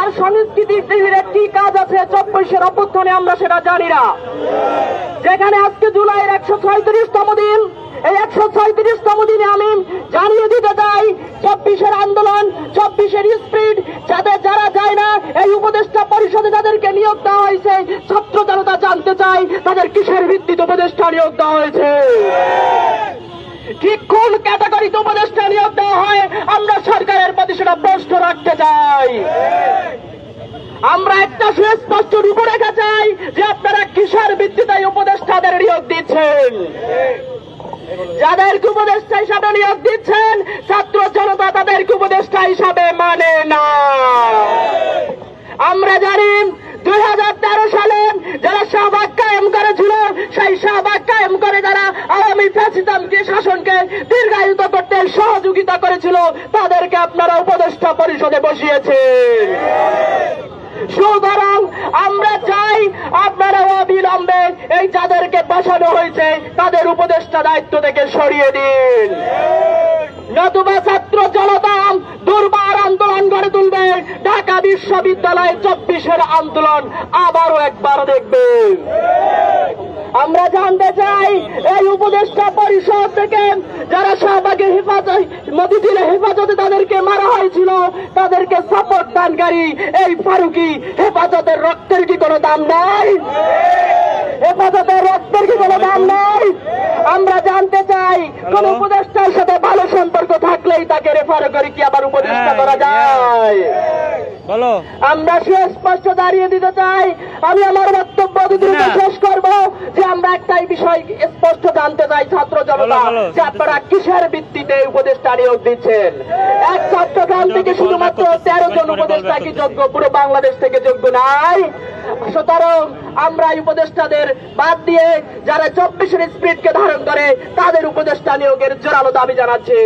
আর সংস্কৃতির একটি কাজ আছে 24-এর অভ্যুত্থানে, আমরা সেটা জানি না। যেখানে আজকে জুলাইয়ের 136তম দিন, এই 136তম দিনে আমি জানিয়ে দিতে চাই 24-এর আন্দোলন, 24-এর স্পিরিট যারা যায় না এই উপদেষ্টা পরিষদে যাদেরকে নিয়োগ দেওয়া হয়েছে, ছাত্র জনতা জানতে চাই তাদের কিসের ভিত্তিতে উপদেষ্টা নিয়োগ দেওয়া হয়েছে, ঠিক কোন ক্যাটাগরিতে উপদেষ্টা নিয়োগ দেওয়া হয়, আমরা সরকারের প্রতি সেটা প্রশ্ন রাখতে চাই। আমরা একটা সুস্পষ্ট রূপরেখা চাই যে আপনারা কিসের ভিত্তিতে উপদেষ্টাদের নিয়োগ দিচ্ছেন। যাদেরকে উপদেষ্টা হিসাবে নিয়োগ দিচ্ছেন ছাত্র জনতা তাদেরকে উপদেষ্টা হিসাবে মানে না। আমরা জানি 2013 সালে যারা শাহবাগ কায়েম করেছিল, সেই শাহবাগ কায়েম করে যারা আওয়ামী ফ্যাসিজমকে শাসনকে দীর্ঘায়িত করতে সহযোগিতা করেছিল তাদেরকে আপনারা উপদেষ্টা পরিষদে বসিয়েছেন। সুতরাং আমরা চাই আপনারা অবিলম্বে এই যাদেরকে বসানো হয়েছে তাদের উপদেষ্টা দায়িত্ব থেকে সরিয়ে দিন, নতুবা ছাত্র জনতা দুর্বার আন্দোলন গড়ে তুলবে। ঢাকা বিশ্ববিদ্যালয়ে 24-এর আন্দোলন আবারও একবার দেখবে। আমরা জানতে চাই এই উপদেষ্টা পরিষদ থেকে যারা শাহবাগের মতিঝিলে হেফাজতে তাদেরকে মারা হয়েছিল তাদেরকে সাপোর্ট দানকারী এই ফারুকি হেফাজতের রক্তের কি কোনো দাম নাই? হেফাজতের রক্তের কি কোনো দাম নাই? আমরা জানতে চাই কোন উপদেষ্টার সাথে ভালো সম্পর্ক থাকলেই তাকে রেফার করে কি আবার উপদেষ্টা করা যায়? বলো। আমরা সুস্পষ্ট দাঁড়িয়ে দিতে চাই। আমি আমার বক্তব্য দ্রুত শেষ করব যে আমরা একটাই বিষয় স্পষ্ট জানতে চাই ছাত্র জনতা যে আপনারা কিসের ভিত্তিতে উপদেষ্টা নিয়োগ দিচ্ছেন। এক চট্টগ্রাম থেকে শুধুমাত্র 13 জন উপদেষ্টা কি যোগ্য? পুরো বাংলাদেশ থেকে যোগ্য নাই। সুতরাং আমরা উপদেষ্টাদের বাদ দিয়ে যারা 24-এর স্পিরিটকে ধারণ করে তাদের উপদেষ্টা নিয়োগের জোরালো দাবি জানাচ্ছি।